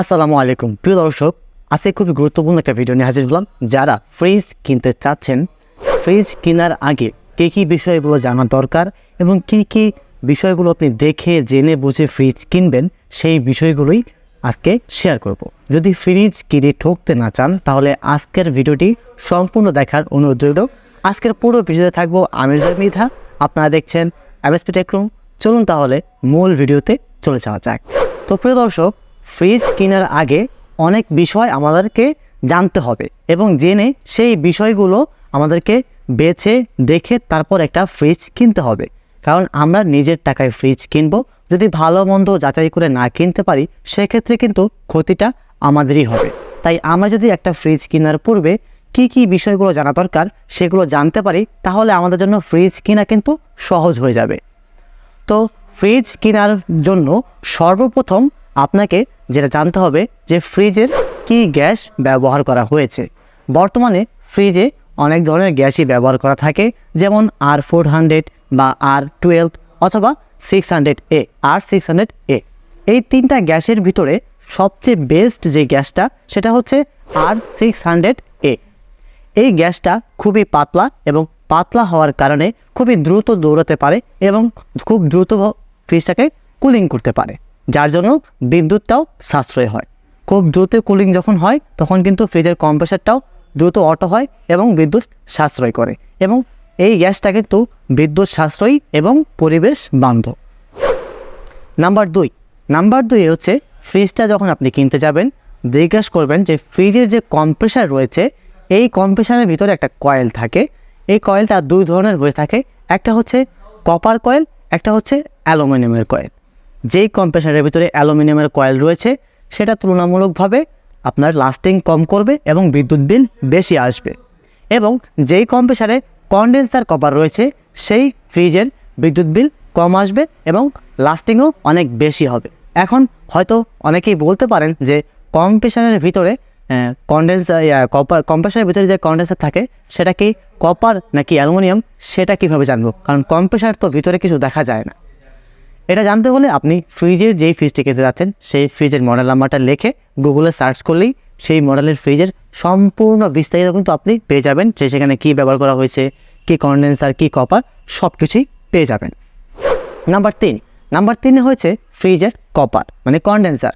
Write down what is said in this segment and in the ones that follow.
আসসালামু আলাইকুম প্রিয় দর্শক, আজকে খুবই গুরুত্বপূর্ণ একটা ভিডিও নিয়ে হাজির হলাম। যারা ফ্রিজ কিনতে চাচ্ছেন, ফ্রিজ কেনার আগে কী বিষয়গুলো জানা দরকার এবং কী বিষয়গুলো আপনি দেখে জেনে বুঝে ফ্রিজ কিনবেন, সেই বিষয়গুলোই আজকে শেয়ার করব। যদি ফ্রিজ কিনে ঠকতে না চান তাহলে আজকের ভিডিওটি সম্পূর্ণ দেখার অনুরোধ রইল। আজকের পুরো ভিডিওতে থাকবো আমি মৃধা, আপনারা দেখছেন MSP Tech Room। চলুন তাহলে মূল ভিডিওতে চলে যাওয়া যাক। তো প্রিয় দর্শক, ফ্রিজ কেনার আগে অনেক বিষয় আমাদেরকে জানতে হবে এবং জেনে সেই বিষয়গুলো আমাদেরকে বেছে দেখে তারপর একটা ফ্রিজ কিনতে হবে। কারণ আমরা নিজের টাকায় ফ্রিজ কিনবো, যদি ভালো মন্দ যাচাই করে না কিনতে পারি সেক্ষেত্রে কিন্তু ক্ষতিটা আমাদেরই হবে। তাই আমরা যদি একটা ফ্রিজ কেনার পূর্বে কী বিষয়গুলো জানা দরকার সেগুলো জানতে পারি, তাহলে আমাদের জন্য ফ্রিজ কেনা কিন্তু সহজ হয়ে যাবে। তো ফ্রিজ কেনার জন্য সর্বপ্রথম আপনাকে যেটা জানতে হবে যে ফ্রিজের কি গ্যাস ব্যবহার করা হয়েছে। বর্তমানে ফ্রিজে অনেক ধরনের গ্যাসই ব্যবহার করা থাকে, যেমন R400 বা R12 অথবা 600A R600A। এই তিনটা গ্যাসের ভিতরে সবচেয়ে বেস্ট যে গ্যাসটা সেটা হচ্ছে R600A। এই গ্যাসটা খুবই পাতলা এবং পাতলা হওয়ার কারণে খুবই দ্রুত দৌড়াতে পারে এবং খুব দ্রুত ফ্রিজটাকে কুলিং করতে পারে, যার জন্য বিদ্যুৎটাও সাশ্রয় হয়। খুব দ্রুত কুলিং যখন হয় তখন কিন্তু ফ্রিজের কম্প্রেসারটাও দ্রুত অটো হয় এবং বিদ্যুৎ সাশ্রয় করে, এবং এই গ্যাসটা কিন্তু বিদ্যুৎ সাশ্রয়ী এবং পরিবেশ বান্ধব। নাম্বার দুই হচ্ছে ফ্রিজটা যখন আপনি কিনতে যাবেন জিজ্ঞাসা করবেন যে ফ্রিজের যে কম্প্রেসার রয়েছে এই কম্প্রেসারের ভিতরে একটা কয়েল থাকে। এই কয়েলটা দুই ধরনের হয়ে থাকে, একটা হচ্ছে কপার কয়েল, একটা হচ্ছে অ্যালুমিনিয়ামের কয়েল। যেই কম্প্রেসারের ভিতরে অ্যালুমিনিয়ামের কয়েল রয়েছে সেটা তুলনামূলকভাবে আপনার লাস্টিং কম করবে এবং বিদ্যুৎ বিল বেশি আসবে, এবং যেই কম্প্রেসারে কনডেন্সার কপার রয়েছে সেই ফ্রিজের বিদ্যুৎ বিল কম আসবে এবং লাস্টিংও অনেক বেশি হবে। এখন হয়তো অনেকেই বলতে পারেন যে কম্প্রেসারের ভিতরে কম্প্রেসারের ভিতরে যে কনডেন্সার থাকে সেটা কি কপার নাকি অ্যালুমিনিয়াম, সেটা কীভাবে জানবো? কারণ কম্প্রেসার তো ভিতরে কিছু দেখা যায় না। এটা জানতে হলে আপনি ফ্রিজের যেই ফ্রিজটি কিনতে যাচ্ছেন সেই ফ্রিজের মডেল নাম্বারটা লিখে গুগলে সার্চ করলেই সেই মডেলের ফ্রিজের সম্পূর্ণ বিস্তারিত কিন্তু আপনি পেয়ে যাবেন, যে সেখানে কী ব্যবহার করা হয়েছে, কী কনডেন্সার, কী কপার, সব কিছুই পেয়ে যাবেন। নাম্বার তিনে হয়েছে ফ্রিজের কপার মানে কনডেন্সার,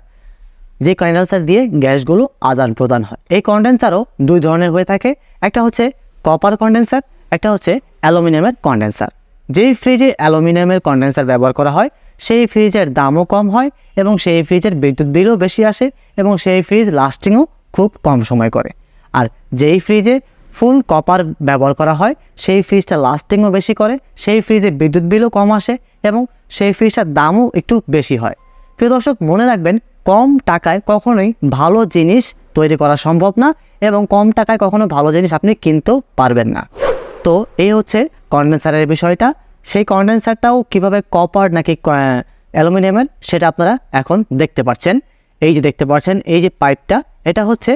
যে কনডেন্সার দিয়ে গ্যাসগুলো আদান প্রদান হয়। এই কনডেন্সারও দুই ধরনের হয়ে থাকে, একটা হচ্ছে কপার কনডেন্সার, একটা হচ্ছে অ্যালুমিনিয়ামের কনডেন্সার। যেই ফ্রিজে অ্যালুমিনিয়ামের কনডেন্সার ব্যবহার করা হয় সেই ফ্রিজের দামও কম হয় এবং সেই ফ্রিজের বিদ্যুৎ বিলও বেশি আসে এবং সেই ফ্রিজ লাস্টিংও খুব কম সময় করে। আর যেই ফ্রিজে ফুল কপার ব্যবহার করা হয় সেই ফ্রিজটা লাস্টিংও বেশি করে, সেই ফ্রিজে বিদ্যুৎ বিলও কম আসে এবং সেই ফ্রিজটার দামও একটু বেশি হয়। প্রিয় দর্শক, মনে রাখবেন কম টাকায় কখনোই ভালো জিনিস তৈরি করা সম্ভব না এবং কম টাকায় কখনো ভালো জিনিস আপনি কিনতেও পারবেন না। তো এই হচ্ছে কনডেন্সারের বিষয়টা। সেই কনডেন্সারটাও কিভাবে কপার নাকি অ্যালুমিনিয়ামের সেটা আপনারা এখন দেখতে পাচ্ছেন। এই যে দেখতে পাচ্ছেন এই যে পাইপটা, এটা হচ্ছে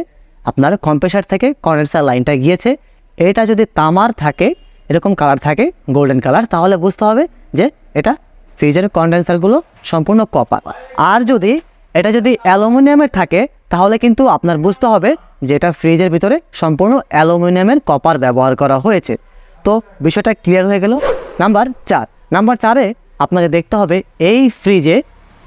আপনার কম্প্রেসার থেকে কনডেন্সার লাইনটা গিয়েছে। এটা যদি তামার থাকে, এরকম কালার থাকে গোল্ডেন কালার, তাহলে বুঝতে হবে যে এটা ফ্রিজের কনডেন্সারগুলো সম্পূর্ণ কপার। আর এটা যদি অ্যালুমিনিয়ামের থাকে তাহলে কিন্তু আপনার বুঝতে হবে যে এটা ফ্রিজের ভিতরে সম্পূর্ণ অ্যালুমিনিয়ামের কপার ব্যবহার করা হয়েছে। তো বিষয়টা ক্লিয়ার হয়ে গেল। নাম্বার 4-এ আপনাকে দেখতে হবে এই ফ্রিজে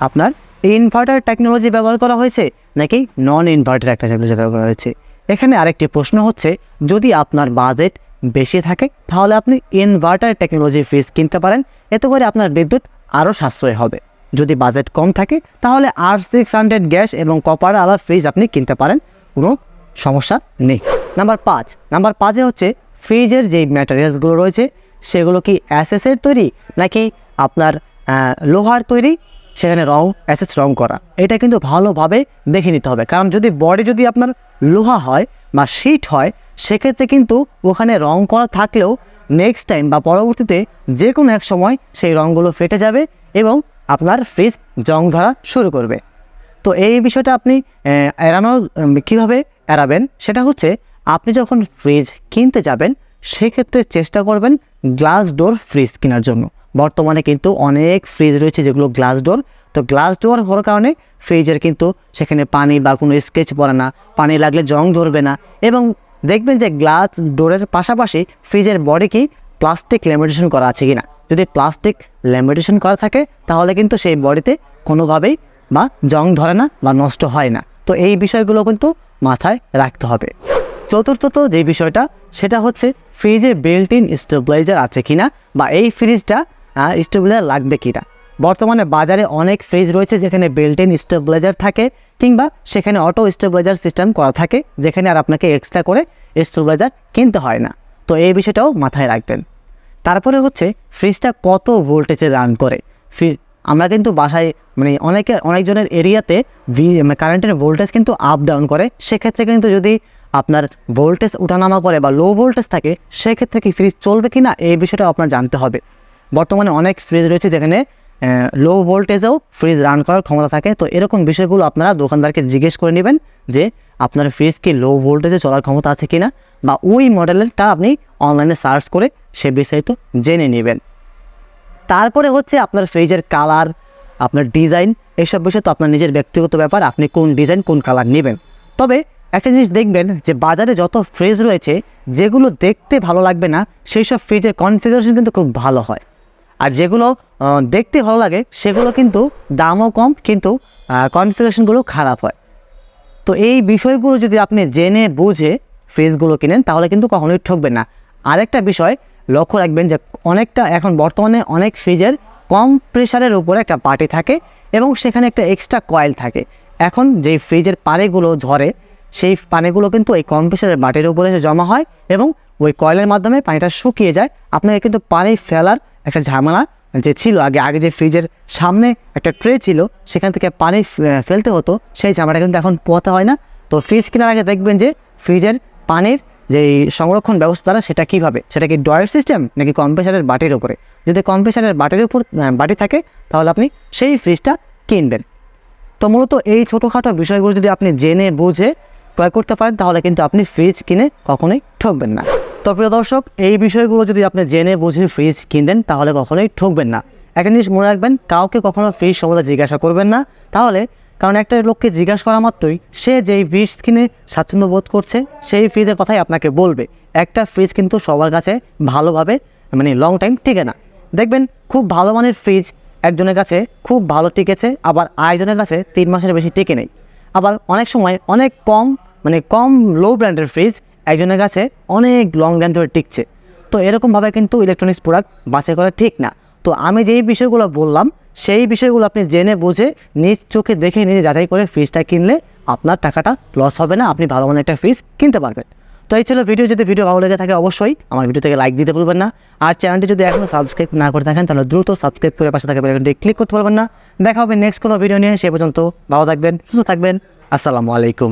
আপনার ইনভার্টার টেকনোলজি ব্যবহার করা হয়েছে নাকি নন ইনভার্টার একটা টেকনোলজি ব্যবহার করা হয়েছে। এখানে আরেকটি প্রশ্ন হচ্ছে, যদি আপনার বাজেট বেশি থাকে তাহলে আপনি ইনভার্টার টেকনোলজি ফ্রিজ কিনতে পারেন, এতে করে আপনার বিদ্যুৎ আরও সাশ্রয় হবে। যদি বাজেট কম থাকে তাহলে R600 গ্যাস এবং কপার আলা ফ্রিজ আপনি কিনতে পারেন, কোনো সমস্যা নেই। নাম্বার 5-এ হচ্ছে ফ্রিজের যেই ম্যাটেরিয়ালসগুলো রয়েছে সেগুলো কি অ্যাসেসের তৈরি নাকি আপনার লোহার তৈরি, সেখানে অ্যাসেস রং করা, এটা কিন্তু ভালোভাবে দেখে নিতে হবে। কারণ যদি বডি যদি আপনার লোহা হয় বা শিট হয় সেক্ষেত্রে কিন্তু ওখানে রং করা থাকলেও নেক্সট টাইম বা পরবর্তীতে যে কোনো এক সময় সেই রঙগুলো ফেটে যাবে এবং আপনার ফ্রিজ জং ধরা শুরু করবে। তো এই বিষয়টা আপনি কীভাবে এড়াবেন সেটা হচ্ছে, আপনি যখন ফ্রিজ কিনতে যাবেন সেক্ষেত্রে চেষ্টা করবেন গ্লাস ডোর ফ্রিজ কেনার জন্য। বর্তমানে কিন্তু অনেক ফ্রিজ রয়েছে যেগুলো গ্লাস ডোর, তো গ্লাস ডোর হওয়ার কারণে ফ্রিজের কিন্তু সেখানে পানি বা কোনো স্কেচ পড়ে না, পানি লাগলে জং ধরবে না। এবং দেখবেন যে গ্লাস ডোরের পাশাপাশি ফ্রিজের বডি কি প্লাস্টিক ল্যামিনেশন করা আছে কিনা। যদি প্লাস্টিক ল্যামিনেশন করা থাকে তাহলে কিন্তু সেই বডিতে কোনোভাবেই বা জং ধরে না বা নষ্ট হয় না। তো এই বিষয়গুলো কিন্তু মাথায় রাখতে হবে। চতুর্থত যে বিষয়টা সেটা হচ্ছে ফ্রিজে বিল্ট ইন স্টেবিলাইজার আছে কিনা বা এই ফ্রিজটা স্টেবিলাইজার লাগবে কিনা। বর্তমানে বাজারে অনেক ফ্রিজ রয়েছে যেখানে বিল্ট ইন স্টেবিলাইজার থাকে কিংবা সেখানে অটো স্টেবিলাইজার সিস্টেম করা থাকে, যেখানে আর আপনাকে এক্সট্রা করে স্টেবিলাইজার কিনতে হয় না। তো এই বিষয়টাও মাথায় রাখবেন। তারপরে হচ্ছে ফ্রিজটা কত ভোল্টেজে রান করে। আমরা কিন্তু বাসায় অনেকজনের এরিয়াতে কারেন্টের ভোল্টেজ কিন্তু আপ ডাউন করে। সেক্ষেত্রে কিন্তু যদি আপনার ভোল্টেজ ওঠানামা করে বা লো ভোল্টেজ থাকে, সেক্ষেত্রে কি ফ্রিজ চলবে কি না এই বিষয়টাও আপনার জানতে হবে। বর্তমানে অনেক ফ্রিজ রয়েছে যেখানে লো ভোল্টেজেও ফ্রিজ রান করার ক্ষমতা থাকে। তো এরকম বিষয়গুলো আপনারা দোকানদারকে জিজ্ঞেস করে নেবেন যে আপনার ফ্রিজ কি লো ভোল্টেজে চলার ক্ষমতা আছে কিনা, বা ওই মডেলটা আপনি অনলাইনে সার্চ করে সে বিস্তারিত জেনে নেবেন। তারপরে হচ্ছে আপনার ফ্রিজের কালার, আপনার ডিজাইন, এইসব বিষয় তো আপনার নিজের ব্যক্তিগত ব্যাপার, আপনি কোন ডিজাইন কোন কালার নেবেন। তবে একটা জিনিস দেখবেন যে বাজারে যত ফ্রিজ রয়েছে যেগুলো দেখতে ভালো লাগবে না সেই সব ফ্রিজের কনফিগারেশন কিন্তু খুব ভালো হয়, আর যেগুলো দেখতে ভালো লাগে সেগুলো কিন্তু দামও কম কিন্তু কনফিগারেশনগুলো খারাপ হয়। তো এই বিষয়গুলো যদি আপনি জেনে বুঝে ফ্রিজগুলো কিনেন তাহলে কিন্তু কখনোই ঠকবেন না। আরেকটা বিষয় লক্ষ্য রাখবেন যে এখন বর্তমানে অনেক ফ্রিজের কম প্রেশারের উপরে একটা পার্টি থাকে এবং সেখানে একটা এক্সট্রা কয়েল থাকে। এখন যেই ফ্রিজের পানিগুলো ঝরে সেই পানিগুলো কিন্তু এই কম প্রেশারের বাটির উপরে জমা হয় এবং ওই কয়েলের মাধ্যমে পানিটা শুকিয়ে যায়। আপনাকে কিন্তু পানি ফেলার একটা ঝামেলা যে ছিল আগে যে ফ্রিজের সামনে একটা ট্রে ছিল সেখান থেকে পানি ফেলতে হতো, সেই ঝামেলাটা কিন্তু এখন পোহাতে হয় না। তো ফ্রিজ কেনার আগে দেখবেন যে ফ্রিজের পানির যে সংরক্ষণ ব্যবস্থাটা সেটা কীভাবে, সেটা কি ড্রয়ার সিস্টেম নাকি কম্প্রেসারের বাটির উপরে। যদি কম্প্রেসারের বাটির উপর বাটি থাকে তাহলে আপনি সেই ফ্রিজটা কিনবেন। তো মূলত এই ছোটোখাটো বিষয়গুলো যদি আপনি জেনে বুঝে ক্রয় করতে পারেন তাহলে কিন্তু আপনি ফ্রিজ কিনে কখনোই ঠকবেন না। তো প্রিয় দর্শক, এই বিষয়গুলো যদি আপনি জেনে বুঝে ফ্রিজ কিনতেন তাহলে কখনোই ঠকবেন না। একটা জিনিস মনে রাখবেন, কাউকে কখনো ফ্রিজ সম্বন্ধে জিজ্ঞাসা করবেন না। কারণ একটা লোককে জিজ্ঞাসা করা মাত্রই সে যেই ফ্রিজ কিনে স্বাচ্ছন্দ্য বোধ করছে সেই ফ্রিজের কথাই আপনাকে বলবে। একটা ফ্রিজ কিন্তু সবার কাছে ভালোভাবে লং টাইম টিকে না। দেখবেন খুব ভালো মানের ফ্রিজ একজনের কাছে খুব ভালো টিকেছে, আবার আরেকজনের কাছে 3 মাসের বেশি টিকে নেই। আবার অনেক সময় অনেক কম লো ব্র্যান্ডের ফ্রিজ একজনের কাছে অনেক লং টাইম ধরে টিকছে। তো এরকমভাবে কিন্তু ইলেকট্রনিক্স প্রোডাক্ট বাছাই করা ঠিক না। তো আমি যেই বিষয়গুলো বললাম সেই বিষয়গুলো আপনি জেনে বুঝে নিজ চোখে দেখে নিজে যাচাই করে ফ্রিজটা কিনলে আপনার টাকাটা লস হবে না, আপনি ভালো মানের একটা ফ্রিজ কিনতে পারবেন। তো এই ছিল ভিডিও। যদি ভিডিও ভালো লেগে থাকে অবশ্যই আমার ভিডিও থেকে লাইক দিতে ভুলবেন না। আর চ্যানেলটি যদি এখনও সাবস্ক্রাইব না করে থাকেন তাহলে দ্রুত সাবস্ক্রাইব করে পাশে থাকা বেল আইকনটি ক্লিক করতে পারবেন না। দেখা হবে নেক্সট কোনো ভিডিও নিয়ে। সে পর্যন্ত ভালো থাকবেন, সুস্থ থাকবেন। আসসালামু আলাইকুম।